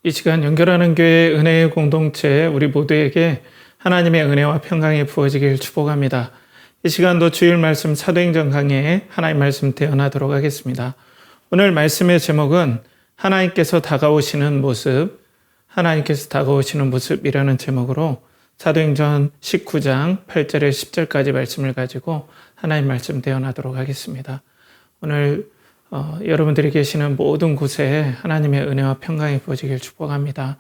이 시간 연결하는 교회 은혜의 공동체 우리 모두에게 하나님의 은혜와 평강이 부어지길 축복합니다. 이 시간도 주일 말씀 사도행전 강해에 하나님 말씀 대언하도록 하겠습니다. 오늘 말씀의 제목은 하나님께서 다가오시는 모습, 하나님께서 다가오시는 모습이라는 제목으로 사도행전 19장 8절에 10절까지 말씀을 가지고 하나님 말씀 대언하도록 하겠습니다. 오늘 여러분들이 계시는 모든 곳에 하나님의 은혜와 평강이 부어지길 축복합니다.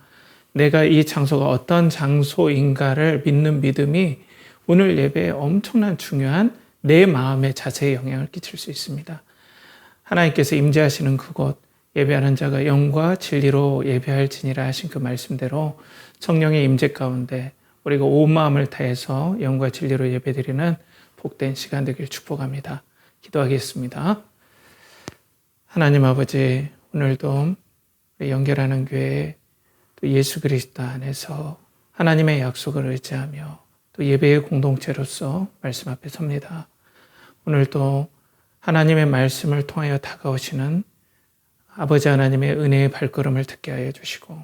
내가 이 장소가 어떤 장소인가를 믿는 믿음이 오늘 예배에 엄청난 중요한 내 마음의 자세에 영향을 끼칠 수 있습니다. 하나님께서 임재하시는 그곳, 예배하는 자가 영과 진리로 예배할지니라 하신 그 말씀대로 성령의 임재 가운데 우리가 온 마음을 다해서 영과 진리로 예배드리는 복된 시간 되길 축복합니다. 기도하겠습니다. 하나님 아버지, 오늘도 연결하는 교회 또 예수 그리스도 안에서 하나님의 약속을 의지하며 또 예배의 공동체로서 말씀 앞에 섭니다. 오늘도 하나님의 말씀을 통하여 다가오시는 아버지 하나님의 은혜의 발걸음을 듣게 하여 주시고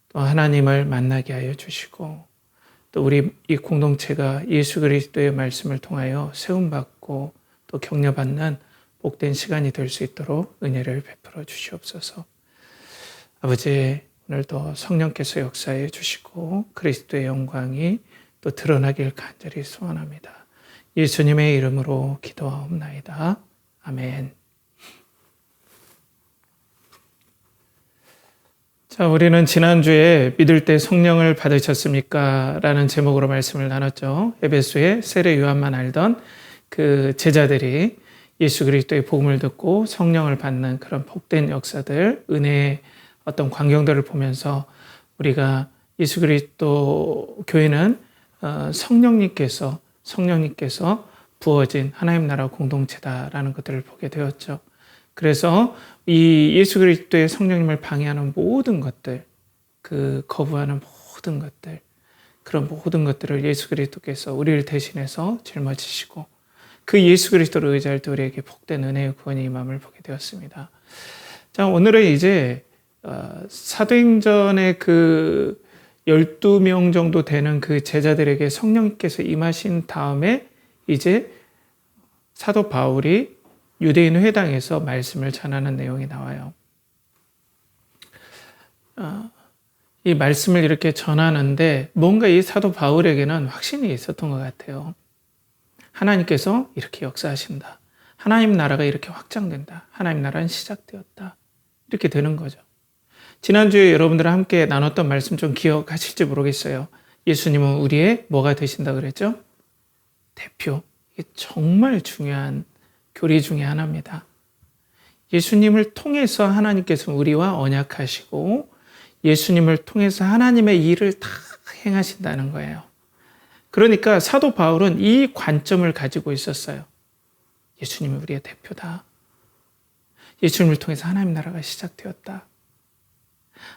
또 하나님을 만나게 하여 주시고 또 우리 이 공동체가 예수 그리스도의 말씀을 통하여 세움받고 또 격려받는 복된 시간이 될 수 있도록 은혜를 베풀어 주시옵소서. 아버지, 오늘도 성령께서 역사해 주시고 그리스도의 영광이 또 드러나길 간절히 소원합니다. 예수님의 이름으로 기도하옵나이다. 아멘. 자, 우리는 지난주에 믿을 때 성령을 받으셨습니까? 라는 제목으로 말씀을 나눴죠. 에베소의 세례 요한만 알던 그 제자들이 예수 그리스도의 복음을 듣고 성령을 받는 그런 복된 역사들, 은혜의 어떤 광경들을 보면서 우리가 예수 그리스도 교회는 성령님께서 부어진 하나님 나라 공동체다라는 것들을 보게 되었죠. 그래서 이 예수 그리스도의 성령님을 방해하는 모든 것들, 그 거부하는 모든 것들, 그런 모든 것들을 예수 그리스도께서 우리를 대신해서 짊어지시고 그 예수 그리스도를 의지할 때 우리에게 복된 은혜의 구원이 임함을 보게 되었습니다. 자, 오늘은 이제 사도행전의 그 12명 정도 되는 그 제자들에게 성령께서 임하신 다음에 이제 사도 바울이 유대인 회당에서 말씀을 전하는 내용이 나와요. 이 말씀을 이렇게 전하는데 뭔가 이 사도 바울에게는 확신이 있었던 것 같아요. 하나님께서 이렇게 역사하신다. 하나님 나라가 이렇게 확장된다. 하나님 나라는 시작되었다. 이렇게 되는 거죠. 지난주에 여러분들과 함께 나눴던 말씀 좀 기억하실지 모르겠어요. 예수님은 우리의 뭐가 되신다 그랬죠? 대표. 이게 정말 중요한 교리 중에 하나입니다. 예수님을 통해서 하나님께서 우리와 언약하시고 예수님을 통해서 하나님의 일을 다 행하신다는 거예요. 그러니까 사도 바울은 이 관점을 가지고 있었어요. 예수님이 우리의 대표다. 예수님을 통해서 하나님 나라가 시작되었다.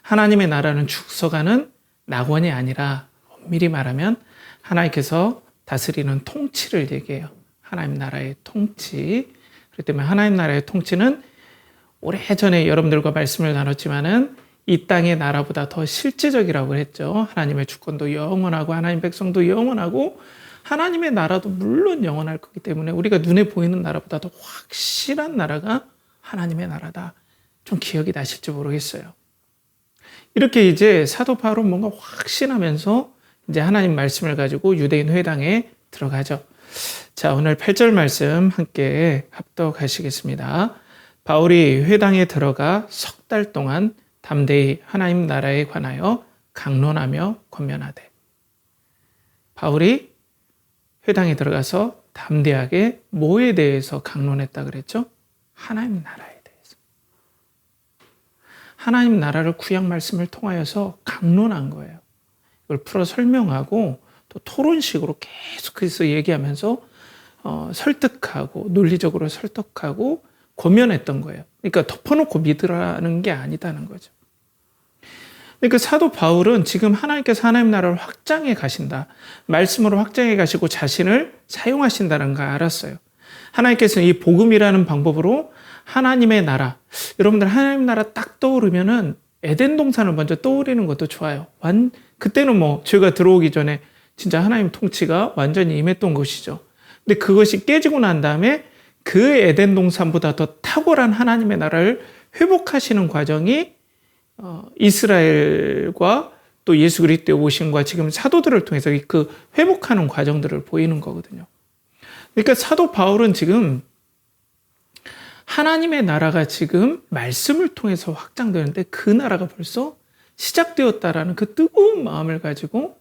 하나님의 나라는 죽서가는 낙원이 아니라 엄밀히 말하면 하나님께서 다스리는 통치를 얘기해요. 하나님 나라의 통치. 그렇기 때문에 하나님 나라의 통치는 오래전에 여러분들과 말씀을 나눴지만은 이 땅의 나라보다 더 실제적이라고 했죠. 하나님의 주권도 영원하고 하나님 백성도 영원하고 하나님의 나라도 물론 영원할 거기 때문에 우리가 눈에 보이는 나라보다 더 확실한 나라가 하나님의 나라다. 좀 기억이 나실지 모르겠어요. 이렇게 이제 사도 바울은 뭔가 확신하면서 이제 하나님 말씀을 가지고 유대인 회당에 들어가죠. 자, 오늘 8절 말씀 함께 합독하시겠습니다. 바울이 회당에 들어가 석 달 동안 담대히 하나님 나라에 관하여 강론하며 권면하되. 바울이 회당에 들어가서 담대하게 뭐에 대해서 강론했다 그랬죠? 하나님 나라에 대해서. 하나님 나라를 구약 말씀을 통하여서 강론한 거예요. 이걸 풀어 설명하고 또 토론식으로 계속해서 얘기하면서 설득하고 논리적으로 설득하고 권면했던 거예요. 그러니까 덮어놓고 믿으라는 게 아니다는 거죠. 그러니까 사도 바울은 지금 하나님께서 하나님 나라를 확장해 가신다. 말씀으로 확장해 가시고 자신을 사용하신다는 걸 알았어요. 하나님께서는 이 복음이라는 방법으로 하나님의 나라, 여러분들 하나님 나라 딱 떠오르면은 에덴 동산을 먼저 떠오르는 것도 좋아요. 그때는 뭐 죄가 들어오기 전에 진짜 하나님 통치가 완전히 임했던 것이죠. 근데 그것이 깨지고 난 다음에 그 에덴 동산보다 더 탁월한 하나님의 나라를 회복하시는 과정이 이스라엘과 또 예수 그리스도의 오심과 지금 사도들을 통해서 그 회복하는 과정들을 보이는 거거든요. 그러니까 사도 바울은 지금 하나님의 나라가 지금 말씀을 통해서 확장되는데 그 나라가 벌써 시작되었다라는 그 뜨거운 마음을 가지고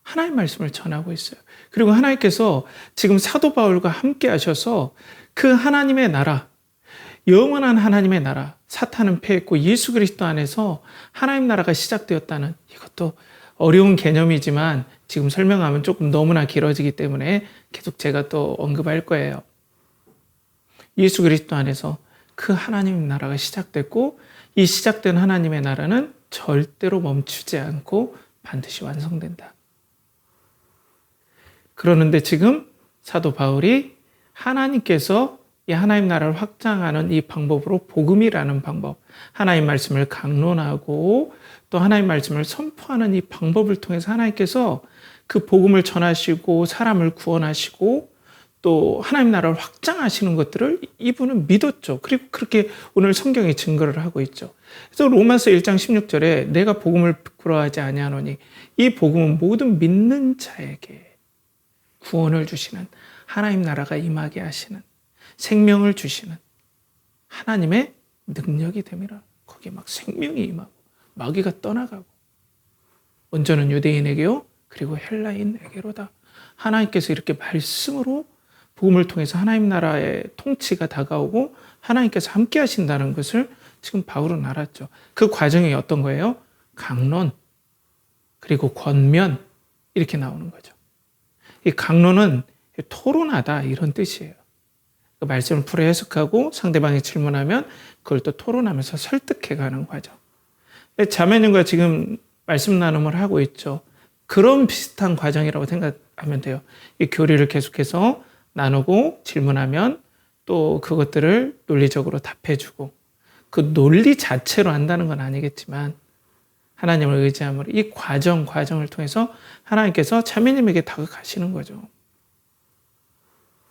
하나님 말씀을 전하고 있어요. 그리고 하나님께서 지금 사도 바울과 함께 하셔서 그 하나님의 나라, 영원한 하나님의 나라, 사탄은 패했고 예수 그리스도 안에서 하나님 나라가 시작되었다는, 이것도 어려운 개념이지만 지금 설명하면 조금 너무나 길어지기 때문에 계속 제가 또 언급할 거예요. 예수 그리스도 안에서 그 하나님의 나라가 시작됐고 이 시작된 하나님의 나라는 절대로 멈추지 않고 반드시 완성된다. 그러는데 지금 사도 바울이 하나님께서 이 하나님 나라를 확장하는 이 방법으로 복음이라는 방법, 하나님 말씀을 강론하고 또 하나님 말씀을 선포하는 이 방법을 통해서 하나님께서 그 복음을 전하시고 사람을 구원하시고 또 하나님 나라를 확장하시는 것들을 이분은 믿었죠. 그리고 그렇게 오늘 성경이 증거를 하고 있죠. 그래서 로마서 1장 16절에 내가 복음을 부끄러워하지 아니하노니 이 복음은 모든 믿는 자에게 구원을 주시는 하나님 나라가 임하게 하시는 생명을 주시는 하나님의 능력이 됨이라. 거기에 막 생명이 임하고 마귀가 떠나가고 먼저는 유대인에게요 그리고 헬라인에게로다. 하나님께서 이렇게 말씀으로 복음을 통해서 하나님 나라의 통치가 다가오고 하나님께서 함께 하신다는 것을 지금 바울은 알았죠. 그 과정이 어떤 거예요? 강론 그리고 권면 이렇게 나오는 거죠. 이 강론은 토론하다 이런 뜻이에요. 그 말씀을 풀어 해석하고 상대방이 질문하면 그걸 또 토론하면서 설득해가는 과정. 자매님과 지금 말씀 나눔을 하고 있죠. 그런 비슷한 과정이라고 생각하면 돼요. 이 교리를 계속해서 나누고 질문하면 또 그것들을 논리적으로 답해주고 그 논리 자체로 한다는 건 아니겠지만 하나님을 의지함으로 이 과정을 통해서 하나님께서 자매님에게 다가가시는 거죠.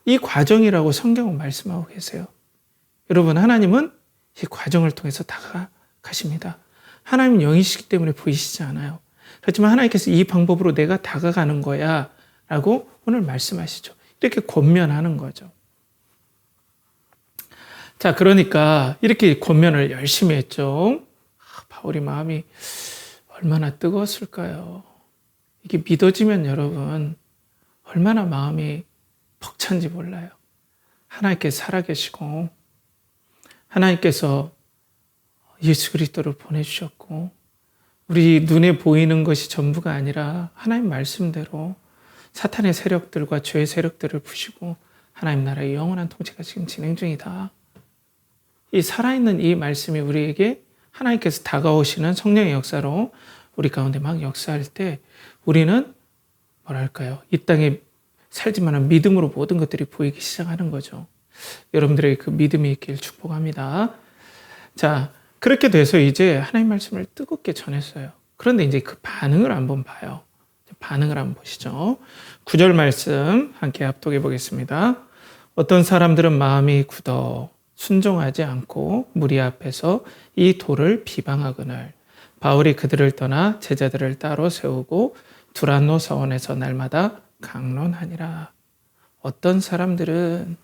이 과정이라고 성경은 말씀하고 계세요. 여러분, 하나님은 이 과정을 통해서 다가가십니다. 하나님은 영이시기 때문에 보이시지 않아요. 그렇지만 하나님께서 이 방법으로 내가 다가가는 거야 라고 오늘 말씀하시죠. 이렇게 권면하는 거죠. 자, 그러니까 이렇게 권면을 열심히 했죠. 바울이 마음이 얼마나 뜨거웠을까요? 이게 믿어지면 여러분 얼마나 마음이 벅찬지 몰라요. 하나님께서 살아계시고 하나님께서 예수 그리스도를 보내주셨고 우리 눈에 보이는 것이 전부가 아니라 하나님 말씀대로 사탄의 세력들과 죄의 세력들을 부시고 하나님 나라의 영원한 통치가 지금 진행 중이다. 이 살아있는 이 말씀이 우리에게 하나님께서 다가오시는 성령의 역사로 우리 가운데 막 역사할 때 우리는 뭐랄까요? 이 땅에 살지만은 믿음으로 모든 것들이 보이기 시작하는 거죠. 여러분들에게 그 믿음이 있길 축복합니다. 자, 그렇게 돼서 이제 하나님 말씀을 뜨겁게 전했어요. 그런데 이제 그 반응을 한번 봐요. 반응을 한번 보시죠. 9절 말씀 함께 합독해 보겠습니다. 어떤 사람들은 마음이 굳어 순종하지 않고 무리 앞에서 이 돌을 비방하거늘 바울이 그들을 떠나 제자들을 따로 세우고 두란노 서원에서 날마다 강론하니라. 어떤 사람들은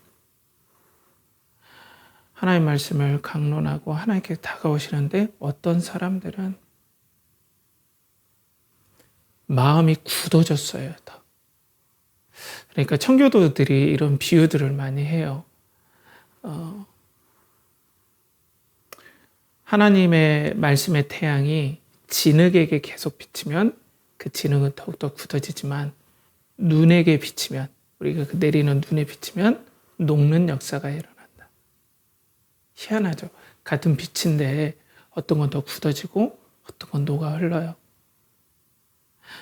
하나님의 말씀을 강론하고 하나님께 다가오시는데 어떤 사람들은 마음이 굳어졌어요. 그러니까 청교도들이 이런 비유들을 많이 해요. 하나님의 말씀의 태양이 진흙에게 계속 비치면 그 진흙은 더욱더 굳어지지만 눈에게 비치면 우리가 그 내리는 눈에 비치면 녹는 역사가 일어난다. 희한하죠. 같은 빛인데 어떤 건 더 굳어지고 어떤 건 녹아 흘러요.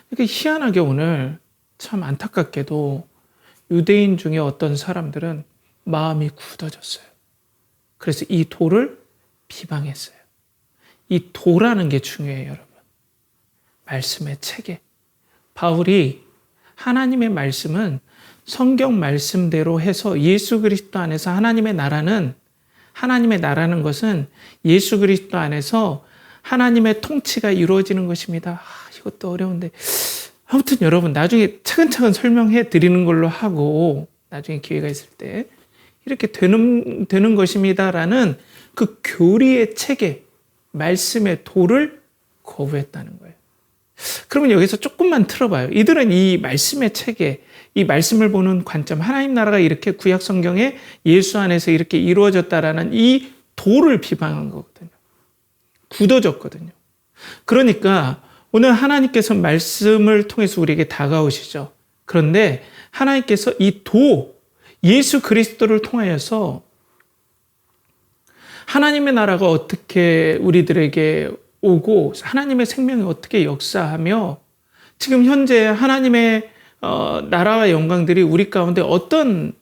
그러니까 희한하게 오늘 참 안타깝게도 유대인 중에 어떤 사람들은 마음이 굳어졌어요. 그래서 이 도를 비방했어요. 이 도라는 게 중요해요, 여러분. 말씀의 체계. 바울이 하나님의 말씀은 성경 말씀대로 해서 예수 그리스도 안에서 하나님의 나라는 예수 그리스도 안에서 하나님의 통치가 이루어지는 것입니다. 이것도 어려운데 아무튼 여러분 나중에 차근차근 설명해 드리는 걸로 하고 나중에 기회가 있을 때 이렇게 되는 것입니다라는 그 교리의 체계, 말씀의 도를 거부했다는 거예요. 그러면 여기서 조금만 틀어봐요. 이들은 이 말씀의 체계, 이 말씀을 보는 관점, 하나님 나라가 이렇게 구약 성경에 예수 안에서 이렇게 이루어졌다라는 이 도를 비방한 거거든요. 굳어졌거든요. 그러니까 오늘 하나님께서 말씀을 통해서 우리에게 다가오시죠. 그런데 하나님께서 이 도, 예수 그리스도를 통하여서 하나님의 나라가 어떻게 우리들에게 오고 하나님의 생명이 어떻게 역사하며 지금 현재 하나님의 나라와 영광들이 우리 가운데 어떤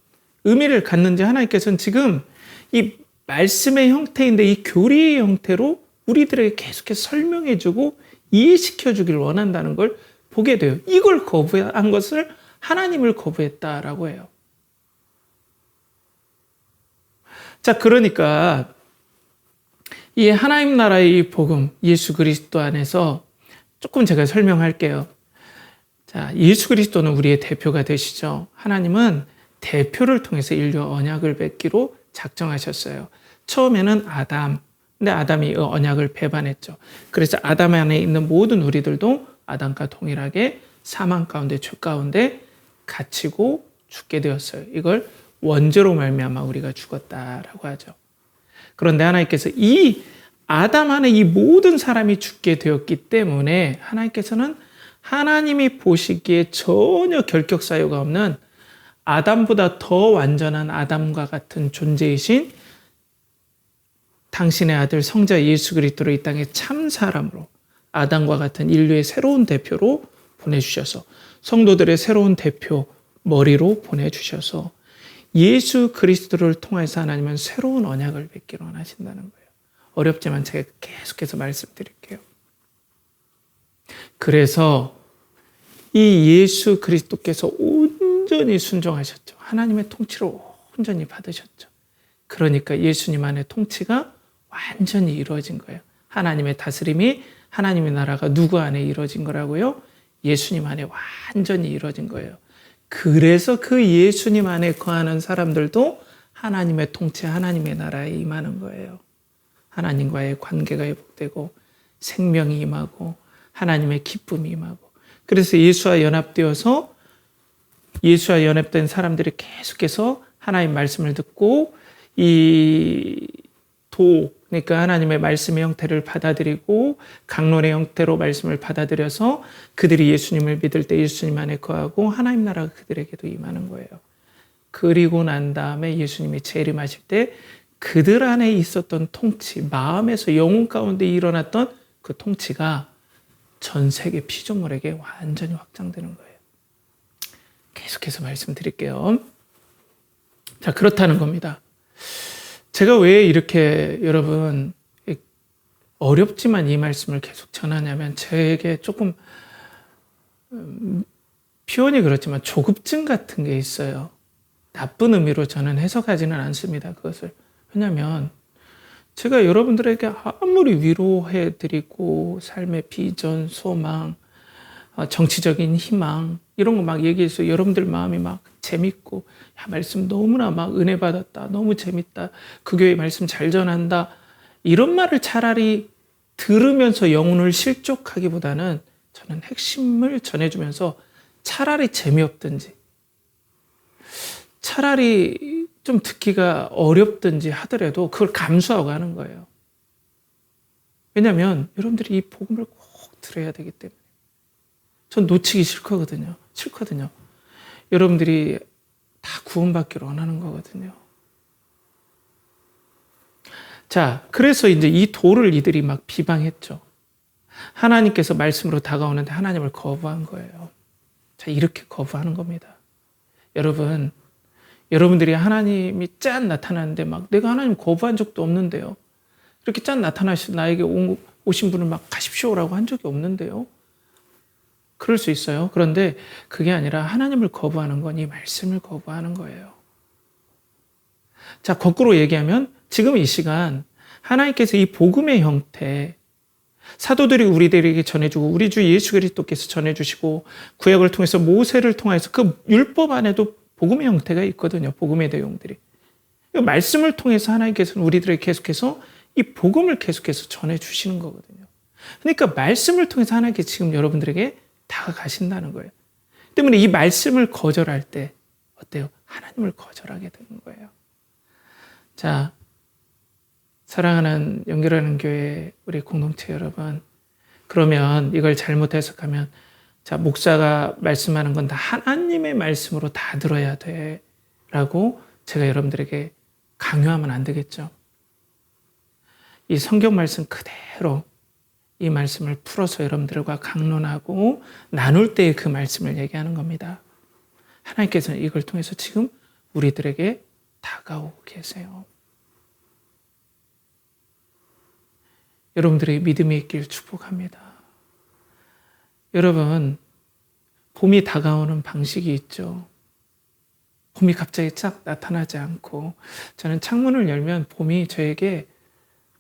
의미를 갖는지 하나님께서는 지금 이 말씀의 형태인데 이 교리의 형태로 우리들에게 계속해서 설명해주고 이해시켜주기를 원한다는 걸 보게 돼요. 이걸 거부한 것을 하나님을 거부했다라고 해요. 자, 그러니까 이 하나님 나라의 이 복음, 예수 그리스도 안에서 조금 제가 설명할게요. 자, 예수 그리스도는 우리의 대표가 되시죠. 하나님은 대표를 통해서 인류 언약을 맺기로 작정하셨어요. 처음에는 아담, 근데 아담이 언약을 배반했죠. 그래서 아담 안에 있는 모든 우리들도 아담과 동일하게 사망 가운데, 죄 가운데 갇히고 죽게 되었어요. 이걸 원죄로 말미암아 우리가 죽었다라고 하죠. 그런데 하나님께서 이 아담 안에 이 모든 사람이 죽게 되었기 때문에 하나님께서는 하나님이 보시기에 전혀 결격 사유가 없는 아담보다 더 완전한 아담과 같은 존재이신 당신의 아들 성자 예수 그리스도를 이 땅에 참 사람으로 아담과 같은 인류의 새로운 대표로 보내주셔서 성도들의 새로운 대표 머리로 보내주셔서 예수 그리스도를 통해서 하나님은 새로운 언약을 맺기로 원하신다는 거예요. 어렵지만 제가 계속해서 말씀드릴게요. 그래서 이 예수 그리스도께서 온전히 순종하셨죠. 하나님의 통치를 온전히 받으셨죠. 그러니까 예수님 안의 통치가 완전히 이루어진 거예요. 하나님의 다스림이 하나님의 나라가 누구 안에 이루어진 거라고요? 예수님 안에 완전히 이루어진 거예요. 그래서 그 예수님 안에 거하는 사람들도 하나님의 통치, 하나님의 나라에 임하는 거예요. 하나님과의 관계가 회복되고 생명이 임하고 하나님의 기쁨이 임하고 그래서 예수와 연합되어서 예수와 연합된 사람들이 계속해서 하나님 말씀을 듣고 그러니까 하나님의 말씀의 형태를 받아들이고 강론의 형태로 말씀을 받아들여서 그들이 예수님을 믿을 때 예수님 안에 거하고 하나님 나라가 그들에게도 임하는 거예요. 그리고 난 다음에 예수님이 재림하실 때 그들 안에 있었던 통치, 마음에서 영혼 가운데 일어났던 그 통치가 전 세계 피조물에게 완전히 확장되는 거예요. 계속해서 말씀드릴게요. 자, 그렇다는 겁니다. 제가 왜 이렇게 여러분 어렵지만 이 말씀을 계속 전하냐면 제게 조금 표현이 그렇지만 조급증 같은 게 있어요. 나쁜 의미로 저는 해석하지는 않습니다. 그것을. 왜냐하면 제가 여러분들에게 아무리 위로해드리고 삶의 비전, 소망, 정치적인 희망 이런 거 막 얘기해서 여러분들 마음이 막 재밌고 야, 말씀 너무나 막 은혜 받았다. 너무 재밌다. 그 교회 말씀 잘 전한다. 이런 말을 차라리 들으면서 영혼을 실족하기보다는 저는 핵심을 전해주면서 차라리 재미없든지 차라리 좀 듣기가 어렵든지 하더라도 그걸 감수하고 하는 거예요. 왜냐하면 여러분들이 이 복음을 꼭 들어야 되기 때문에 전 놓치기 싫거든요. 여러분들이 다 구원받기를 원하는 거거든요. 자, 그래서 이제 이 도를 이들이 막 비방했죠. 하나님께서 말씀으로 다가오는데 하나님을 거부한 거예요. 자, 이렇게 거부하는 겁니다. 여러분, 여러분들이 하나님이 짠 나타나는데 막 내가 하나님 거부한 적도 없는데요. 이렇게 짠 나타나셔서 나에게 오신 분을 막 가십시오라고 한 적이 없는데요. 그럴 수 있어요. 그런데 그게 아니라 하나님을 거부하는 건 이 말씀을 거부하는 거예요. 자, 거꾸로 얘기하면 지금 이 시간 하나님께서 이 복음의 형태, 사도들이 우리들에게 전해주고 우리 주 예수 그리스도께서 전해주시고 구약을 통해서 모세를 통해서 그 율법 안에도 복음의 형태가 있거든요. 복음의 내용들이. 말씀을 통해서 하나님께서는 우리들에게 계속해서 이 복음을 계속해서 전해주시는 거거든요. 그러니까 말씀을 통해서 하나님께서 지금 여러분들에게 다가가신다는 거예요. 때문에 이 말씀을 거절할 때 어때요? 하나님을 거절하게 되는 거예요. 자, 사랑하는 연결하는 교회 우리 공동체 여러분, 그러면 이걸 잘못 해석하면 자, 목사가 말씀하는 건 다 하나님의 말씀으로 다 들어야 돼 라고 제가 여러분들에게 강요하면 안 되겠죠. 이 성경 말씀 그대로 이 말씀을 풀어서 여러분들과 강론하고 나눌 때의 그 말씀을 얘기하는 겁니다. 하나님께서는 이걸 통해서 지금 우리들에게 다가오고 계세요. 여러분들의 믿음이 있길 축복합니다. 여러분, 봄이 다가오는 방식이 있죠. 봄이 갑자기 쫙 나타나지 않고 저는 창문을 열면 봄이 저에게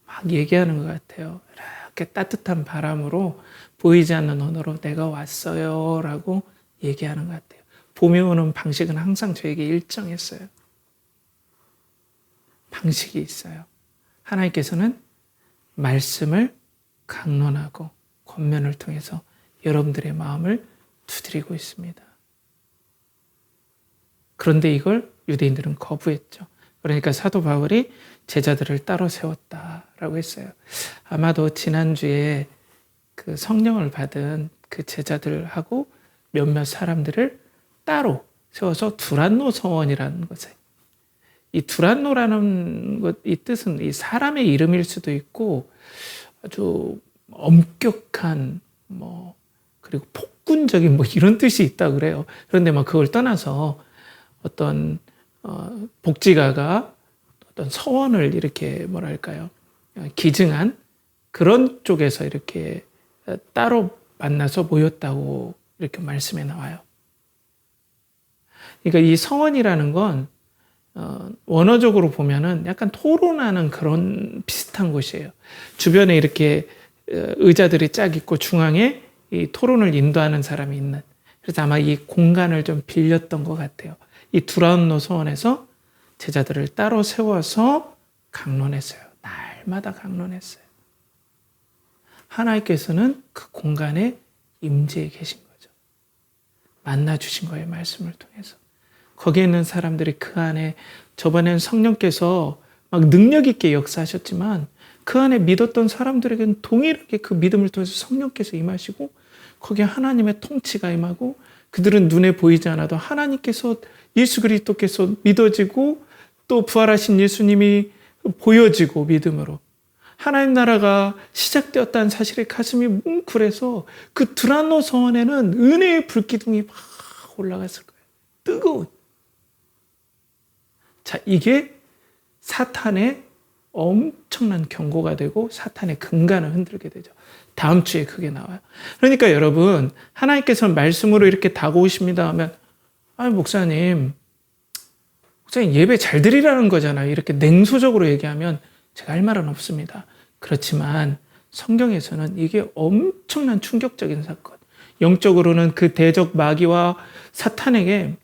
막 얘기하는 것 같아요. 이렇게 따뜻한 바람으로 보이지 않는 언어로 내가 왔어요 라고 얘기하는 것 같아요. 봄이 오는 방식은 항상 저에게 일정했어요. 방식이 있어요. 하나님께서는 말씀을 강론하고 권면을 통해서 여러분들의 마음을 두드리고 있습니다. 그런데 이걸 유대인들은 거부했죠. 그러니까 사도 바울이 제자들을 따로 세웠다라고 했어요. 아마도 지난주에 그 성령을 받은 그 제자들하고 몇몇 사람들을 따로 세워서 두란노 서원이라는 것에, 이 두란노라는 것, 이 뜻은 이 사람의 이름일 수도 있고 아주 엄격한 그리고 폭군적인 이런 뜻이 있다 그래요. 그런데 그걸 떠나서 어떤 복지가가 어떤 서원을 이렇게 기증한 그런 쪽에서 이렇게 따로 만나서 모였다고 이렇게 말씀에 나와요. 그러니까 이 서원이라는 건 원어적으로 보면은 약간 토론하는 그런 비슷한 곳이에요. 주변에 이렇게 의자들이 쫙 있고 중앙에 이 토론을 인도하는 사람이 있는. 그래서 아마 이 공간을 좀 빌렸던 것 같아요. 이 두란노 서원에서 제자들을 따로 세워서 강론했어요. 날마다 강론했어요. 하나님께서는 그 공간에 임재해 계신 거죠. 만나 주신 거예요. 말씀을 통해서. 거기에 있는 사람들이 그 안에 저번엔 성령께서 막 능력 있게 역사하셨지만 그 안에 믿었던 사람들에게는 동일하게 그 믿음을 통해서 성령께서 임하시고 거기에 하나님의 통치가 임하고 그들은 눈에 보이지 않아도 하나님께서 예수 그리스도께서 믿어지고 또 부활하신 예수님이 보여지고 믿음으로 하나님 나라가 시작되었다는 사실에 가슴이 뭉클해서 그 두란노 서원에는 은혜의 불기둥이 막 올라갔을 거예요. 뜨거운. 자, 이게 사탄의 엄청난 경고가 되고 사탄의 근간을 흔들게 되죠. 다음 주에 그게 나와요. 그러니까 여러분, 하나님께서는 말씀으로 이렇게 다가오십니다 하면 목사님 예배 잘 드리라는 거잖아요. 이렇게 냉소적으로 얘기하면 제가 할 말은 없습니다. 그렇지만 성경에서는 이게 엄청난 충격적인 사건, 영적으로는 그 대적 마귀와 사탄에게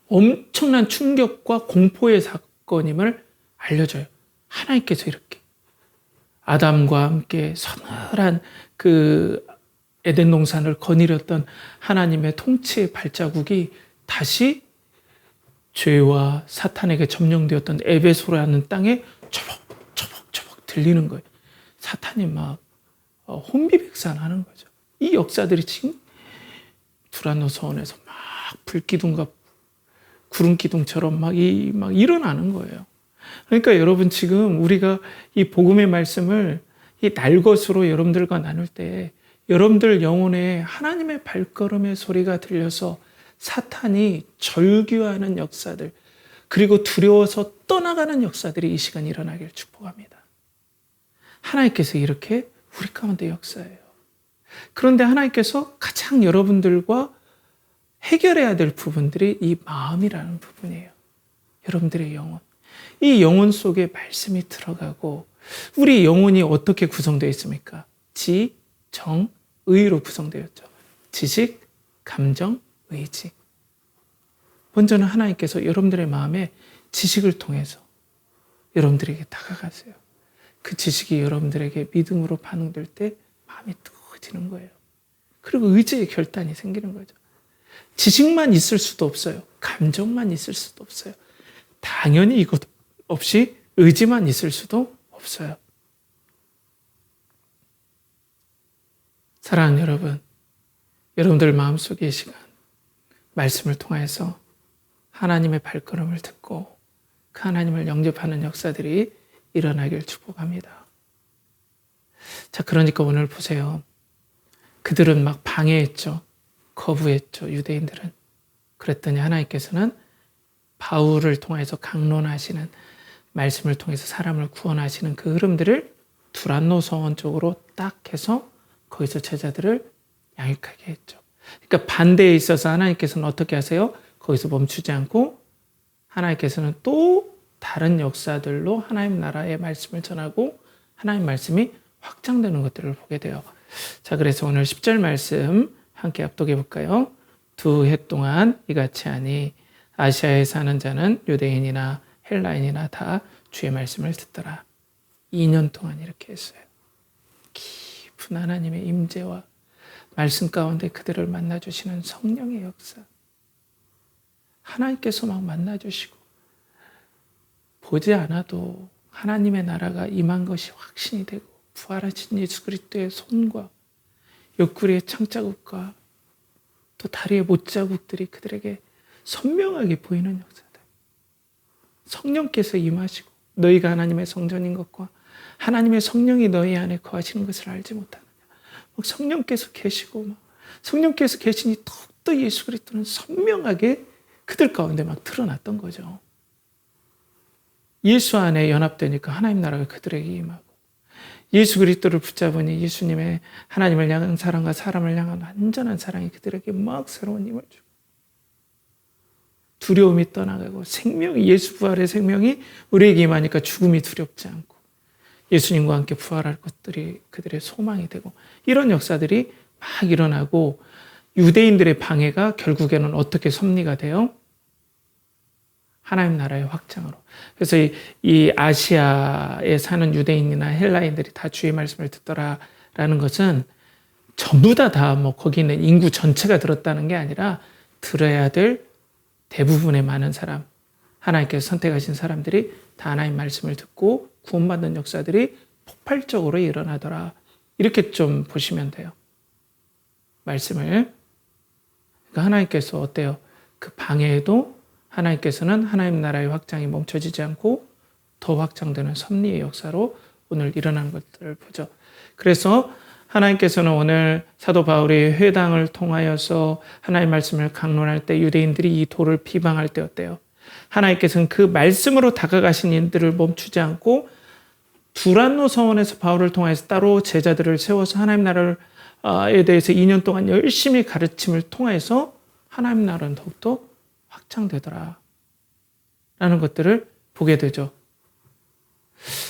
엄청난 충격과 공포의 사건임을 알려줘요. 하나님께서 이렇게 아담과 함께 서늘한 그 에덴 동산을 거느렸던 하나님의 통치의 발자국이 다시 죄와 사탄에게 점령되었던 에베소라는 땅에 초복초복 들리는 거예요. 사탄이 막 혼비백산하는 거죠. 이 역사들이 지금 두란노 서원에서 막 불기둥과 구름기둥처럼 막 일어나는 거예요. 그러니까 여러분 지금 우리가 이 복음의 말씀을 이 날것으로 여러분들과 나눌 때 여러분들 영혼에 하나님의 발걸음의 소리가 들려서 사탄이 절규하는 역사들, 그리고 두려워서 떠나가는 역사들이 이 시간 일어나길 축복합니다. 하나님께서 이렇게 우리 가운데 역사해요. 그런데 하나님께서 가장 여러분들과 해결해야 될 부분들이 이 마음이라는 부분이에요. 여러분들의 영혼. 이 영혼 속에 말씀이 들어가고 우리 영혼이 어떻게 구성되어 있습니까? 지, 정, 의로 구성되었죠. 지식, 감정, 의지. 먼저는 하나님께서 여러분들의 마음에 지식을 통해서 여러분들에게 다가가세요. 그 지식이 여러분들에게 믿음으로 반응될 때 마음이 뜨거워지는 거예요. 그리고 의지의 결단이 생기는 거죠. 지식만 있을 수도 없어요. 감정만 있을 수도 없어요. 당연히 이것 없이 의지만 있을 수도 없어요. 사랑하는 여러분, 여러분들 마음속의 시간, 말씀을 통해서 하나님의 발걸음을 듣고 그 하나님을 영접하는 역사들이 일어나길 축복합니다. 자, 그러니까 오늘 보세요. 그들은 막 방해했죠. 거부했죠. 유대인들은. 그랬더니 하나님께서는 바울을 통해서 강론하시는 말씀을 통해서 사람을 구원하시는 그 흐름들을 두란노 서원 쪽으로 딱 해서 거기서 제자들을 양육하게 했죠. 그러니까 반대에 있어서 하나님께서는 어떻게 하세요? 거기서 멈추지 않고 하나님께서는 또 다른 역사들로 하나님 나라의 말씀을 전하고 하나님 말씀이 확장되는 것들을 보게 돼요. 자, 그래서 오늘 10절 말씀 함께 합독해 볼까요? 2해 동안 이같이 하니 아시아에 사는 자는 유대인이나 헬라인이나 다 주의 말씀을 듣더라. 2년 동안 이렇게 했어요. 깊은 하나님의 임재와 말씀 가운데 그들을 만나주시는 성령의 역사. 하나님께서 막 만나주시고 보지 않아도 하나님의 나라가 임한 것이 확신이 되고 부활하신 예수 그리스도의 손과 옆구리의 창자국과 또 다리의 못자국들이 그들에게 선명하게 보이는 역사들. 성령께서 임하시고 너희가 하나님의 성전인 것과 하나님의 성령이 너희 안에 거하시는 것을 알지 못하느냐. 성령께서 계시고 성령께서 계시니 더욱더 예수 그리스도는 선명하게 그들 가운데 막 드러났던 거죠. 예수 안에 연합되니까 하나님 나라가 그들에게 임하고 예수 그리스도를 붙잡으니 예수님의 하나님을 향한 사랑과 사람을 향한 완전한 사랑이 그들에게 막 새로운 힘을 주고 두려움이 떠나가고 생명이 예수 부활의 생명이 우리에게 임하니까 죽음이 두렵지 않고 예수님과 함께 부활할 것들이 그들의 소망이 되고 이런 역사들이 막 일어나고 유대인들의 방해가 결국에는 어떻게 섭리가 돼요? 하나님 나라의 확장으로. 그래서 이 아시아에 사는 유대인이나 헬라인들이 다 주의 말씀을 듣더라라는 것은 전부 다 뭐 거기 있는 인구 전체가 들었다는 게 아니라 들어야 될 대부분의 많은 사람, 하나님께서 선택하신 사람들이 다 하나님 말씀을 듣고 구원받는 역사들이 폭발적으로 일어나더라. 이렇게 좀 보시면 돼요. 말씀을. 그러니까 하나님께서 어때요? 그 방해에도 하나님께서는 하나님 나라의 확장이 멈춰지지 않고 더 확장되는 섭리의 역사로 오늘 일어난 것들을 보죠. 그래서 하나님께서는 오늘 사도 바울이 회당을 통하여서 하나님의 말씀을 강론할 때 유대인들이 이 도를 비방할 때 어때요? 하나님께서는 그 말씀으로 다가가신 이들을 멈추지 않고 두란노 서원에서 바울을 통해서 따로 제자들을 세워서 하나님 나라에 대해서 2년 동안 열심히 가르침을 통해서 하나님 나라는 더욱더 확장되더라 라는 것들을 보게 되죠.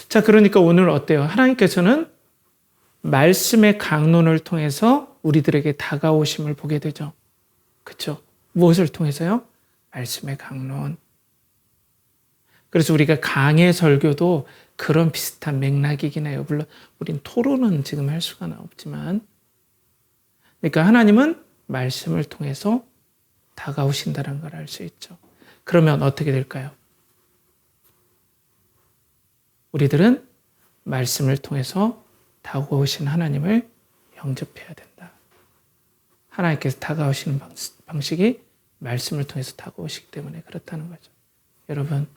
자, 그러니까 오늘 어때요? 하나님께서는 말씀의 강론을 통해서 우리들에게 다가오심을 보게 되죠. 그렇죠? 무엇을 통해서요? 말씀의 강론. 그래서 우리가 강의 설교도 그런 비슷한 맥락이긴 해요. 물론 우린 토론은 지금 할 수가 없지만, 그러니까 하나님은 말씀을 통해서 다가오신다는 걸 알 수 있죠. 그러면 어떻게 될까요? 우리들은 말씀을 통해서 다가오신 하나님을 영접해야 된다. 하나님께서 다가오시는 방식이 말씀을 통해서 다가오시기 때문에 그렇다는 거죠. 여러분,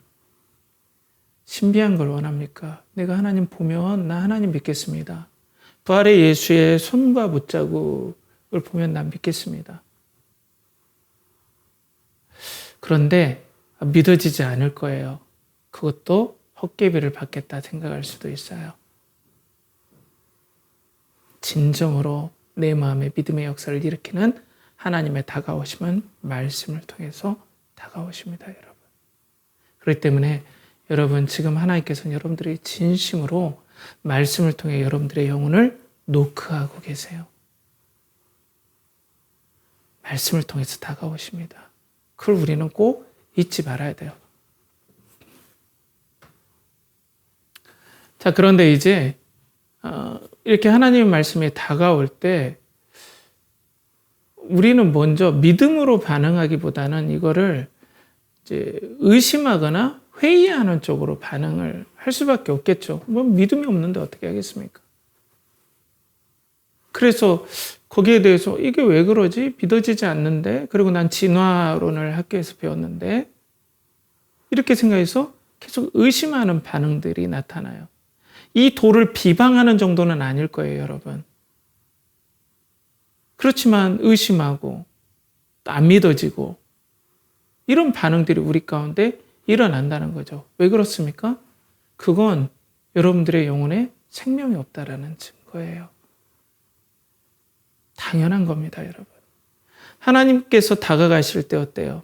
신비한 걸 원합니까? 내가 하나님 보면 나 하나님 믿겠습니다. 부활의 예수의 손과 못자국을 보면 난 믿겠습니다. 그런데 믿어지지 않을 거예요. 그것도 헛개비를 받겠다 생각할 수도 있어요. 진정으로 내 마음에 믿음의 역사를 일으키는 하나님의 다가오심은 말씀을 통해서 다가오십니다, 여러분. 그렇기 때문에 여러분, 지금 하나님께서는 여러분들이 진심으로 말씀을 통해 여러분들의 영혼을 노크하고 계세요. 말씀을 통해서 다가오십니다. 그걸 우리는 꼭 잊지 말아야 돼요. 자, 그런데 이제 이렇게 하나님의 말씀이 다가올 때 우리는 먼저 믿음으로 반응하기보다는 이거를 이제 의심하거나 회의하는 쪽으로 반응을 할 수밖에 없겠죠. 뭐 믿음이 없는데 어떻게 하겠습니까? 그래서 거기에 대해서 이게 왜 그러지? 믿어지지 않는데? 그리고 난 진화론을 학교에서 배웠는데? 이렇게 생각해서 계속 의심하는 반응들이 나타나요. 이 도를 비방하는 정도는 아닐 거예요, 여러분. 그렇지만 의심하고 안 믿어지고 이런 반응들이 우리 가운데 일어난다는 거죠. 왜 그렇습니까? 그건 여러분들의 영혼에 생명이 없다라는 증거예요. 당연한 겁니다, 여러분. 하나님께서 다가가실 때 어때요?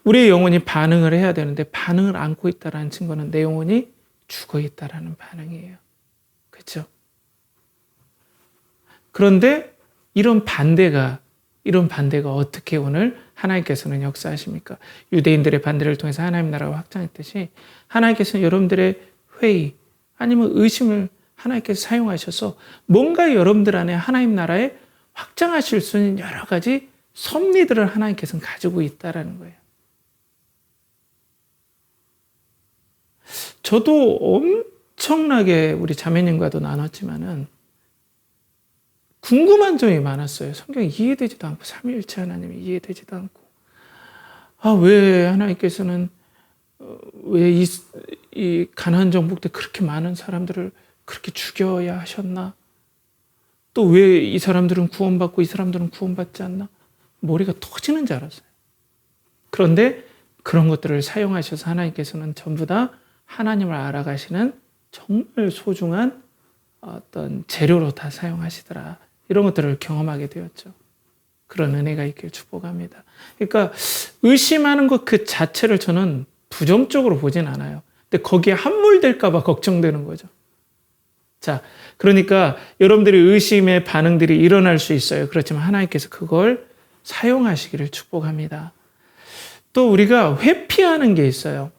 우리의 영혼이 반응을 해야 되는데 반응을 안고 있다는 증거는 내 영혼이 죽어 있다는 반응이에요. 그렇죠? 그런데 이런 반대가 어떻게 오늘 하나님께서는 역사하십니까? 유대인들의 반대를 통해서 하나님 나라가 확장했듯이 하나님께서는 여러분들의 회의 아니면 의심을 하나님께서 사용하셔서 뭔가 여러분들 안에 하나님 나라에 확장하실 수 있는 여러 가지 섭리들을 하나님께서는 가지고 있다는 거예요. 저도 엄청나게 우리 자매님과도 나눴지만은 궁금한 점이 많았어요. 성경이 이해되지도 않고 삼위일체 하나님이 이해되지도 않고 왜 하나님께서는 왜 이 가나안 정복 때 그렇게 많은 사람들을 그렇게 죽여야 하셨나? 또 왜 이 사람들은 구원받고 이 사람들은 구원받지 않나? 머리가 터지는 줄 알았어요. 그런데 그런 것들을 사용하셔서 하나님께서는 전부 다 하나님을 알아가시는 정말 소중한 어떤 재료로 다 사용하시더라. 이런 것들을 경험하게 되었죠. 그런 은혜가 있길 축복합니다. 그러니까 의심하는 것 그 자체를 저는 부정적으로 보진 않아요. 근데 거기에 함몰될까 봐 걱정되는 거죠. 자, 그러니까 여러분들이 의심의 반응들이 일어날 수 있어요. 그렇지만 하나님께서 그걸 사용하시기를 축복합니다. 또 우리가 회피하는 게 있어요.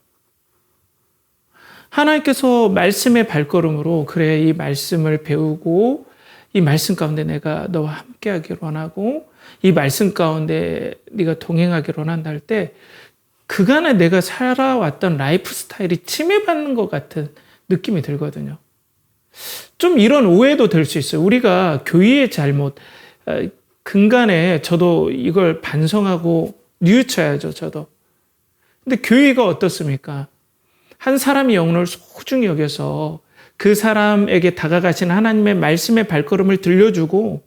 하나님께서 말씀의 발걸음으로 그래 이 말씀을 배우고 이 말씀 가운데 내가 너와 함께하기를 원하고 이 말씀 가운데 네가 동행하기를 원한다 할 때 그간에 내가 살아왔던 라이프 스타일이 침해받는 것 같은 느낌이 들거든요. 좀 이런 오해도 될 수 있어요. 우리가 교회의 잘못, 근간에 저도 이걸 반성하고 뉘우쳐야죠, 저도. 근데 교회가 어떻습니까? 한 사람이 영혼을 소중히 여겨서 그 사람에게 다가가신 하나님의 말씀의 발걸음을 들려주고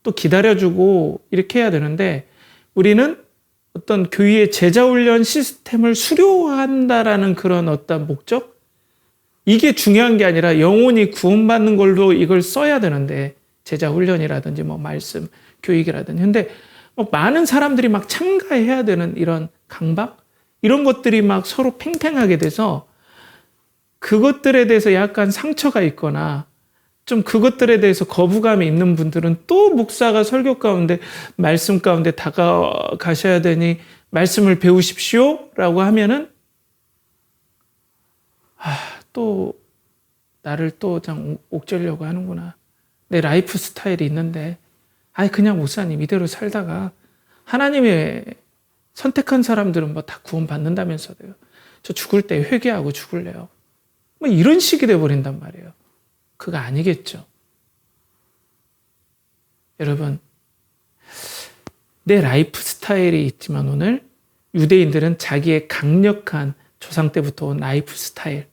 또 기다려주고 이렇게 해야 되는데 우리는 어떤 교회의 제자훈련 시스템을 수료한다라는 그런 어떤 목적? 이게 중요한 게 아니라 영혼이 구원받는 걸로 이걸 써야 되는데 제자훈련이라든지 뭐 말씀, 교육이라든지 근데 많은 사람들이 막 참가해야 되는 이런 강박? 이런 것들이 막 서로 팽팽하게 돼서 그것들에 대해서 약간 상처가 있거나 좀 그것들에 대해서 거부감이 있는 분들은 또 목사가 설교 가운데 말씀 가운데 다가가셔야 되니 말씀을 배우십시오 라고 하면은 또 나를 또 옥죄려고 하는구나. 내 라이프 스타일이 있는데 그냥 목사님 이대로 살다가 하나님의 선택한 사람들은 뭐 다 구원받는다면서요. 저 죽을 때 회개하고 죽을래요. 뭐 이런 식이 돼버린단 말이에요. 그거 아니겠죠. 여러분, 내 라이프 스타일이 있지만 오늘 유대인들은 자기의 강력한 조상 때부터 온 라이프 스타일,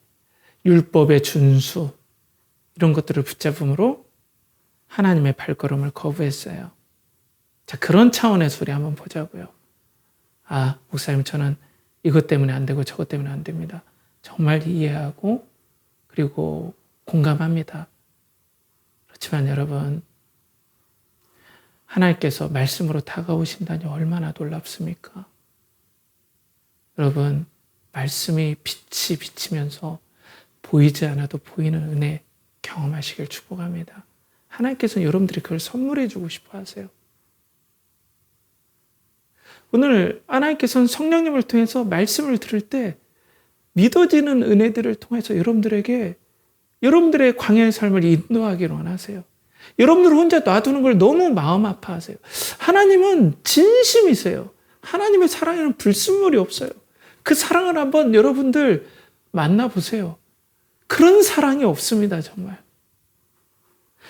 율법의 준수 이런 것들을 붙잡음으로 하나님의 발걸음을 거부했어요. 자, 그런 차원에서 우리 한번 보자고요. 아, 목사님 저는 이것 때문에 안 되고 저것 때문에 안 됩니다. 정말 이해하고 그리고 공감합니다. 그렇지만 여러분, 하나님께서 말씀으로 다가오신다니 얼마나 놀랍습니까? 여러분, 말씀이 빛이 비치면서 보이지 않아도 보이는 은혜 경험하시길 축복합니다. 하나님께서는 여러분들이 그걸 선물해 주고 싶어 하세요. 오늘 하나님께서는 성령님을 통해서 말씀을 들을 때 믿어지는 은혜들을 통해서 여러분들에게 여러분들의 광야의 삶을 인도하기를 원하세요. 여러분들 혼자 놔두는 걸 너무 마음 아파하세요. 하나님은 진심이세요. 하나님의 사랑에는 불순물이 없어요. 그 사랑을 한번 여러분들 만나보세요. 그런 사랑이 없습니다, 정말.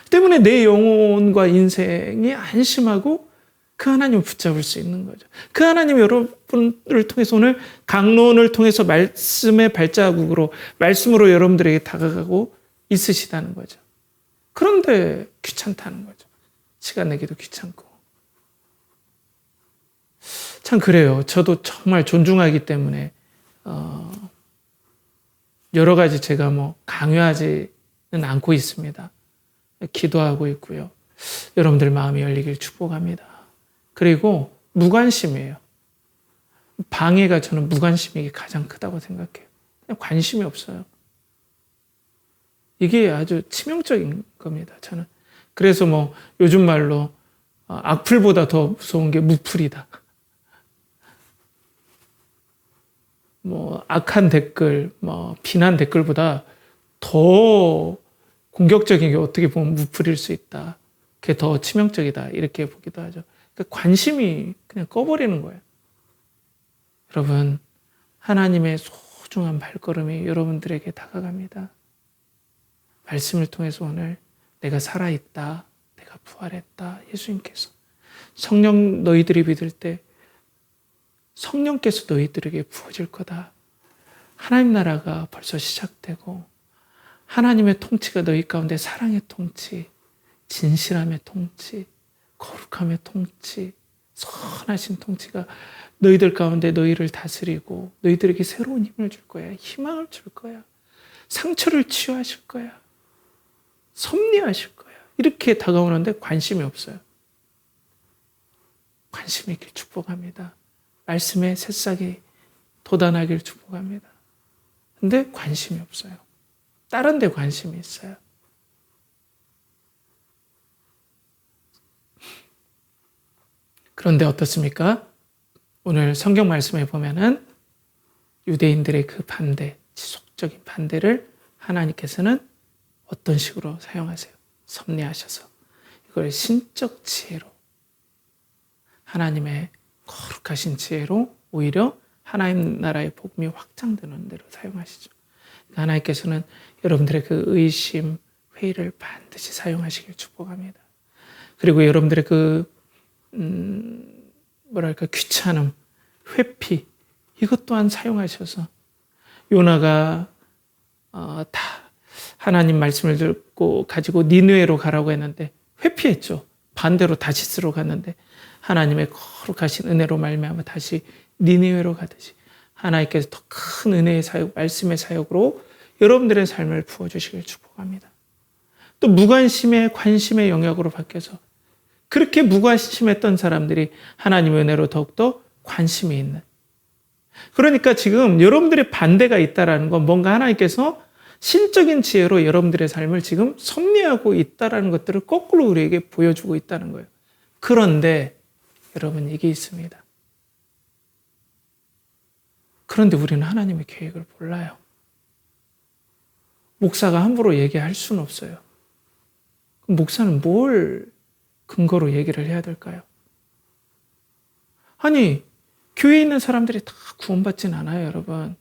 때문에 내 영혼과 인생이 안심하고 그 하나님을 붙잡을 수 있는 거죠. 그 하나님 여러분을 통해서 오늘 강론을 통해서 말씀의 발자국으로 말씀으로 여러분들에게 다가가고 있으시다는 거죠. 그런데 귀찮다는 거죠. 시간 내기도 귀찮고. 참 그래요. 저도 정말 존중하기 때문에 여러 가지 제가 강요하지는 않고 있습니다. 기도하고 있고요. 여러분들 마음이 열리길 축복합니다. 그리고 무관심이에요. 방해가 저는 무관심이 가장 크다고 생각해요. 그냥 관심이 없어요. 이게 아주 치명적인 겁니다, 저는. 그래서 요즘 말로 악플보다 더 무서운 게 무플이다. 악한 댓글, 비난 댓글보다 더 공격적인 게 어떻게 보면 무플일 수 있다. 그게 더 치명적이다. 이렇게 보기도 하죠. 그러니까 관심이 그냥 꺼버리는 거예요. 여러분, 하나님의 소중한 발걸음이 여러분들에게 다가갑니다. 말씀을 통해서 오늘 내가 살아있다. 내가 부활했다. 예수님께서. 성령 너희들이 믿을 때 성령께서 너희들에게 부어질 거다. 하나님 나라가 벌써 시작되고 하나님의 통치가 너희 가운데 사랑의 통치, 진실함의 통치, 거룩함의 통치, 선하신 통치가 너희들 가운데 너희를 다스리고 너희들에게 새로운 힘을 줄 거야. 희망을 줄 거야. 상처를 치유하실 거야. 섭리하실 거야. 이렇게 다가오는데 관심이 없어요. 관심 있길 축복합니다. 말씀의 새싹이 돋아나길 축복합니다. 근데 관심이 없어요. 다른 데 관심이 있어요. 그런데 어떻습니까? 오늘 성경 말씀에 보면은 유대인들의 그 반대, 지속적인 반대를 하나님께서는 어떤 식으로 사용하세요? 섭리하셔서 이걸 신적 지혜로 하나님의 거룩하신 지혜로 오히려 하나님 나라의 복음이 확장되는 대로 사용하시죠. 하나님께서는 여러분들의 그 의심, 회의를 반드시 사용하시길 축복합니다. 그리고 여러분들의 그 귀찮음, 회피 이것 또한 사용하셔서 요나가 다 하나님 말씀을 듣고 가지고 니느웨로 가라고 했는데 회피했죠. 반대로 다시스로 갔는데 하나님의 거룩하신 은혜로 말미암아 다시 니느웨로 가듯이 하나님께서 더 큰 은혜의 사역, 말씀의 사역으로 여러분들의 삶을 부어주시길 축복합니다. 또 무관심의 관심의 영역으로 바뀌어서 그렇게 무관심했던 사람들이 하나님의 은혜로 더욱더 관심이 있는. 그러니까 지금 여러분들의 반대가 있다는 건 뭔가 하나님께서 신적인 지혜로 여러분들의 삶을 지금 섭리하고 있다는 것들을 거꾸로 우리에게 보여주고 있다는 거예요. 그런데 여러분 이게 있습니다. 그런데 우리는 하나님의 계획을 몰라요. 목사가 함부로 얘기할 수는 없어요. 그럼 목사는 뭘 근거로 얘기를 해야 될까요? 아니, 교회에 있는 사람들이 다 구원받진 않아요, 여러분.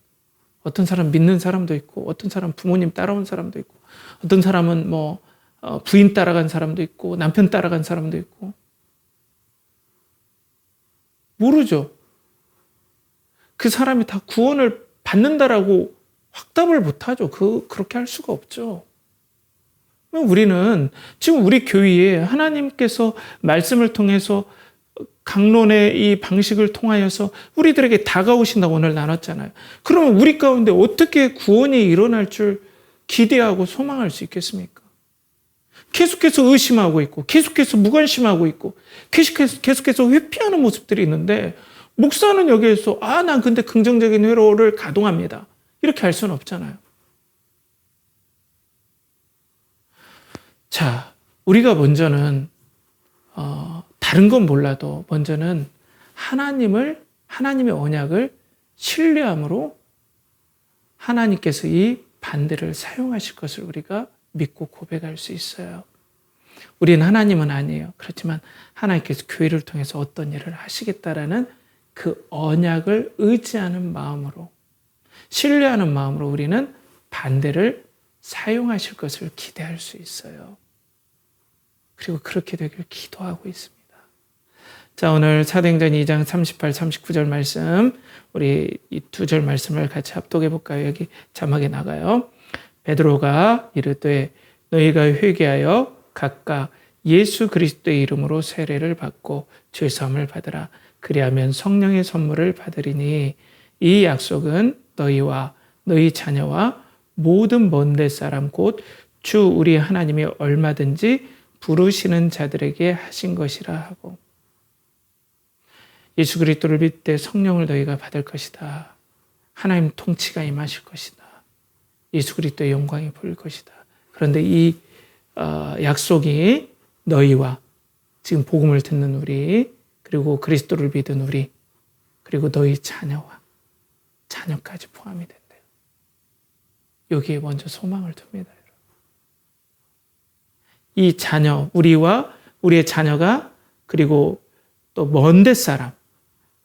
어떤 사람 믿는 사람도 있고, 어떤 사람 부모님 따라온 사람도 있고, 어떤 사람은 부인 따라간 사람도 있고, 남편 따라간 사람도 있고. 모르죠. 그 사람이 다 구원을 받는다라고 확답을 못하죠. 그렇게 할 수가 없죠. 우리는 지금 우리 교회에 하나님께서 말씀을 통해서 강론의 이 방식을 통하여서 우리들에게 다가오신다고 오늘 나눴잖아요. 그러면 우리 가운데 어떻게 구원이 일어날 줄 기대하고 소망할 수 있겠습니까? 계속해서 의심하고 있고, 계속해서 무관심하고 있고, 계속해서 회피하는 모습들이 있는데, 목사는 여기에서 난 근데 긍정적인 회로를 가동합니다, 이렇게 할 수는 없잖아요. 자, 우리가 먼저는 다른 건 몰라도 먼저는 하나님의 언약을 신뢰함으로 하나님께서 이 반대를 사용하실 것을 우리가 믿고 고백할 수 있어요. 우리는 하나님은 아니에요. 그렇지만 하나님께서 교회를 통해서 어떤 일을 하시겠다라는 그 언약을 의지하는 마음으로, 신뢰하는 마음으로 우리는 반대를 사용하실 것을 기대할 수 있어요. 그리고 그렇게 되길 기도하고 있습니다. 자, 오늘 사도행전 2장 38, 39절 말씀, 우리 이 두 절 말씀을 같이 합독해 볼까요? 여기 자막에 나가요. 베드로가 이르되 너희가 회개하여 각각 예수 그리스도의 이름으로 세례를 받고 죄 사함을 받으라. 그리하면 성령의 선물을 받으리니 이 약속은 너희와 너희 자녀와 모든 먼데 사람 곧 주 우리 하나님이 얼마든지 부르시는 자들에게 하신 것이라 하고, 예수 그리스도를 믿을 때 성령을 너희가 받을 것이다. 하나님 통치가 임하실 것이다. 예수 그리스도의 영광이 보일 것이다. 그런데 이 약속이 너희와 지금 복음을 듣는 우리, 그리고 그리스도를 믿은 우리, 그리고 너희 자녀와 자녀까지 포함이 된대요. 여기에 먼저 소망을 둡니다. 이 자녀, 우리와 우리의 자녀가, 그리고 또 먼데 사람,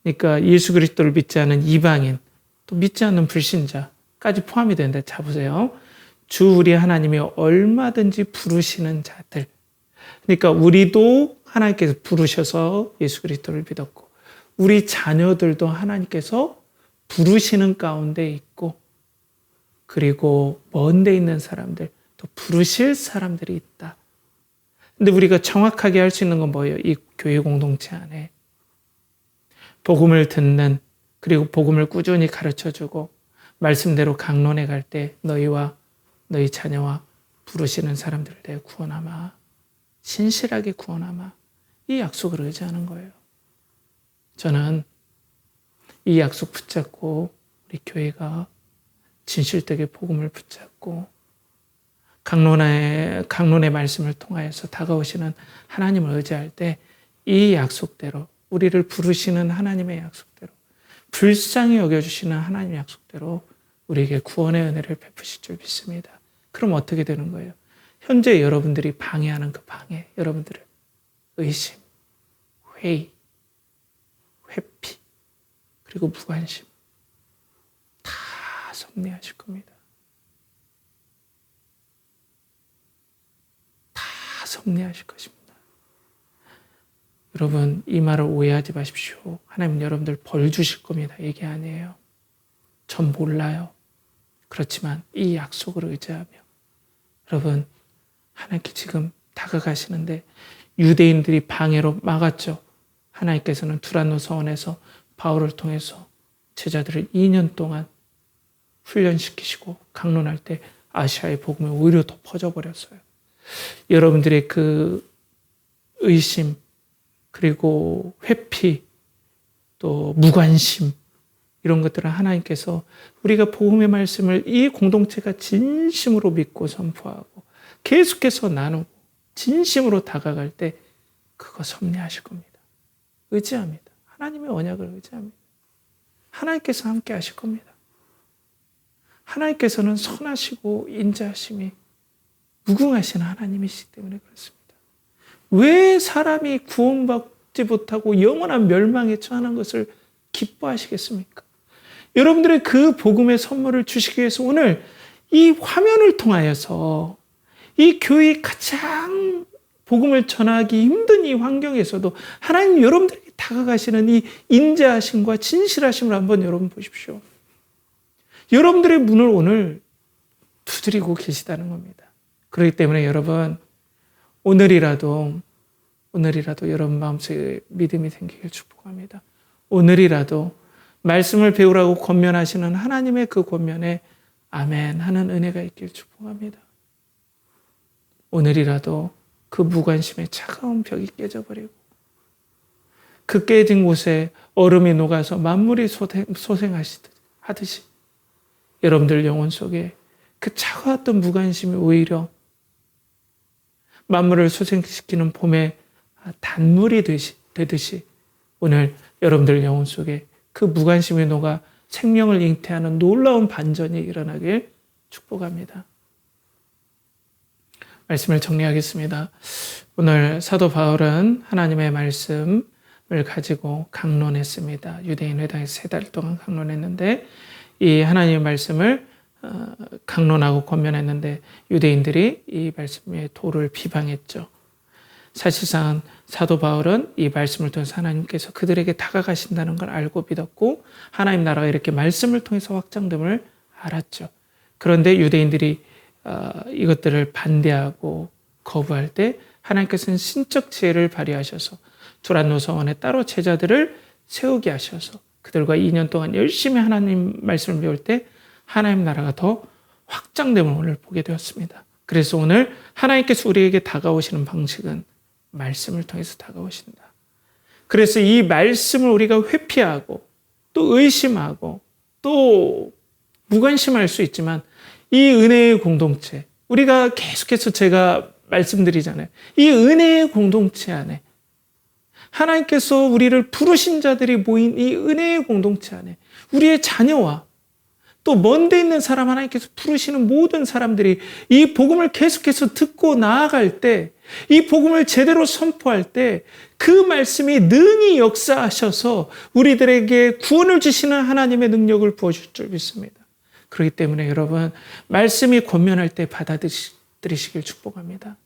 그러니까 예수 그리스도를 믿지 않은 이방인, 또 믿지 않는 불신자까지 포함이 되는데, 자 보세요. 주 우리 하나님이 얼마든지 부르시는 자들. 그러니까 우리도 하나님께서 부르셔서 예수 그리스도를 믿었고, 우리 자녀들도 하나님께서 부르시는 가운데 있고, 그리고 먼데 있는 사람들, 또 부르실 사람들이 있다. 근데 우리가 정확하게 할 수 있는 건 뭐예요? 이 교회 공동체 안에 복음을 듣는, 그리고 복음을 꾸준히 가르쳐주고 말씀대로 강론해 갈 때 너희와 너희 자녀와 부르시는 사람들을 내 구원하마, 신실하게 구원하마, 이 약속을 의지하는 거예요. 저는 이 약속 붙잡고 우리 교회가 진실되게 복음을 붙잡고 강론의 말씀을 통하여서 다가오시는 하나님을 의지할 때 이 약속대로, 우리를 부르시는 하나님의 약속대로, 불쌍히 여겨주시는 하나님의 약속대로 우리에게 구원의 은혜를 베푸실 줄 믿습니다. 그럼 어떻게 되는 거예요? 현재 여러분들이 방해하는 그 방해, 여러분들의 의심, 회의, 회피, 그리고 무관심 다 섭리하실 겁니다. 다 섭리하실 것입니다. 여러분, 이 말을 오해하지 마십시오. 하나님 여러분들 벌 주실 겁니다. 얘기 아니에요. 전 몰라요. 그렇지만 이 약속을 의지하며 여러분, 하나님께 지금 다가가시는데 유대인들이 방해로 막았죠. 하나님께서는 두란노 서원에서 바울을 통해서 제자들을 2년 동안 훈련시키시고 강론할 때 아시아의 복음이 오히려 더 퍼져버렸어요. 여러분들의 그 의심, 그리고 회피, 또 무관심, 이런 것들은 하나님께서 우리가 복음의 말씀을 이 공동체가 진심으로 믿고 선포하고 계속해서 나누고 진심으로 다가갈 때 그거 섭리하실 겁니다. 의지합니다. 하나님의 언약을 의지합니다. 하나님께서 함께 하실 겁니다. 하나님께서는 선하시고 인자하심이 무궁하신 하나님이시기 때문에 그렇습니다. 왜 사람이 구원받지 못하고 영원한 멸망에 처하는 것을 기뻐하시겠습니까? 여러분들의 그 복음의 선물을 주시기 위해서 오늘 이 화면을 통하여서 이 교회의 가장 복음을 전하기 힘든 이 환경에서도 하나님 여러분들에게 다가가시는 이 인자하심과 진실하심을 한번 여러분 보십시오. 여러분들의 문을 오늘 두드리고 계시다는 겁니다. 그렇기 때문에 여러분, 오늘이라도 오늘이라도 여러분 마음속에 믿음이 생기길 축복합니다. 오늘이라도 말씀을 배우라고 권면하시는 하나님의 그 권면에 아멘 하는 은혜가 있길 축복합니다. 오늘이라도 그 무관심의 차가운 벽이 깨져버리고 그 깨진 곳에 얼음이 녹아서 만물이 소생하듯이 여러분들 영혼 속에 그 차가웠던 무관심이 오히려 만물을 소생시키는 봄의 단물이 되듯이 오늘 여러분들 영혼 속에 그 무관심이 녹아 생명을 잉태하는 놀라운 반전이 일어나길 축복합니다. 말씀을 정리하겠습니다. 오늘 사도 바울은 하나님의 말씀을 가지고 강론했습니다. 유대인 회당에서 3달 동안 강론했는데 이 하나님의 말씀을 강론하고 권면했는데 유대인들이 이 말씀의 도를 비방했죠. 사실상 사도 바울은 이 말씀을 통해서 하나님께서 그들에게 다가가신다는 걸 알고 믿었고 하나님 나라가 이렇게 말씀을 통해서 확장됨을 알았죠. 그런데 유대인들이 이것들을 반대하고 거부할 때 하나님께서는 신적 지혜를 발휘하셔서 두란노 성원에 따로 제자들을 세우게 하셔서 그들과 2년 동안 열심히 하나님 말씀을 배울 때 하나님 나라가 더 확장됨을 오늘 보게 되었습니다. 그래서 오늘 하나님께서 우리에게 다가오시는 방식은 말씀을 통해서 다가오신다. 그래서 이 말씀을 우리가 회피하고 또 의심하고 또 무관심할 수 있지만 이 은혜의 공동체, 우리가 계속해서 제가 말씀드리잖아요. 이 은혜의 공동체 안에 하나님께서 우리를 부르신 자들이 모인 이 은혜의 공동체 안에 우리의 자녀와 또 먼데 있는 사람 하나님께서 부르시는 모든 사람들이 이 복음을 계속해서 듣고 나아갈 때 이 복음을 제대로 선포할 때 그 말씀이 능히 역사하셔서 우리들에게 구원을 주시는 하나님의 능력을 부어줄 줄 믿습니다. 그렇기 때문에 여러분 말씀이 권면할 때 받아들이시길 축복합니다.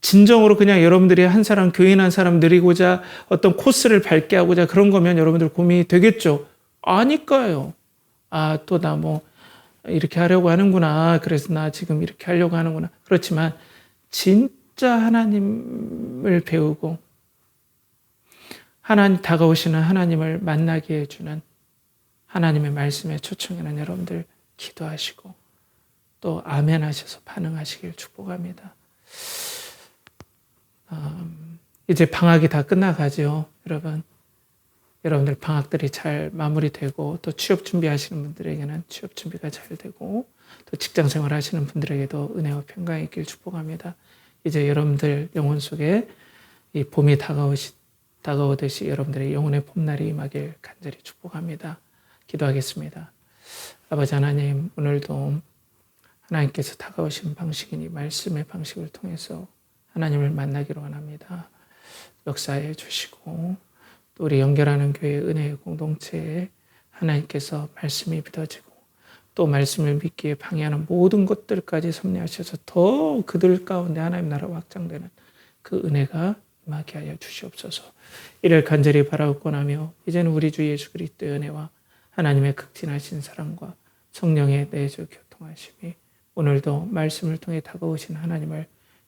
진정으로 그냥 여러분들이 한 사람 교인 한 사람 늘리고자 어떤 코스를 밟게 하고자 그런 거면 여러분들 고민이 되겠죠. 아니까요. 또 나 뭐 이렇게 하려고 하는구나. 그래서 나 지금 이렇게 하려고 하는구나. 그렇지만 진짜 하나님을 배우고 하나님 다가오시는 하나님을 만나게 해주는 하나님의 말씀에 초청하는 여러분들 기도하시고 또 아멘 하셔서 반응하시길 축복합니다. 이제 방학이 다 끝나가죠. 여러분들 방학들이 잘 마무리되고 또 취업 준비하시는 분들에게는 취업 준비가 잘 되고 또 직장 생활 하시는 분들에게도 은혜와 평강이 있길 축복합니다. 이제 여러분들 영혼 속에 이 봄이 다가오듯이 여러분들의 영혼의 봄날이 임하길 간절히 축복합니다. 기도하겠습니다. 아버지 하나님, 오늘도 하나님께서 다가오신 방식인 이 말씀의 방식을 통해서 하나님을 만나기로 원합니다. 역사해 주시고 또 우리 연결하는 교회 은혜의 공동체에 하나님께서 말씀이 믿어지고 또 말씀을 믿기에 방해하는 모든 것들까지 섭리하셔서 더 그들 가운데 하나님 나라가 확장되는 그 은혜가 임하게 하여 주시옵소서. 이를 간절히 바라옵고나며 이제는 우리 주 예수 그리스도의 은혜와 하나님의 극진하신 사랑과 성령의 내주 교통하심이 오늘도 말씀을 통해 다가오신 하나님을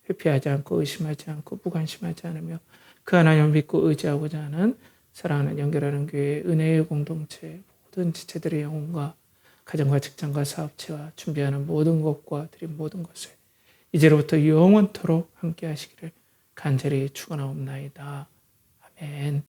회피하지 않고 의심하지 않고 무관심하지 않으며 그 하나님을 믿고 의지하고자 하는 사랑하는 연결하는 교회의 은혜의 공동체 모든 지체들의 영혼과 가정과 직장과 사업체와 준비하는 모든 것과 드린 모든 것을 이제로부터 영원토록 함께 하시기를 간절히 축원하옵나이다. 아멘.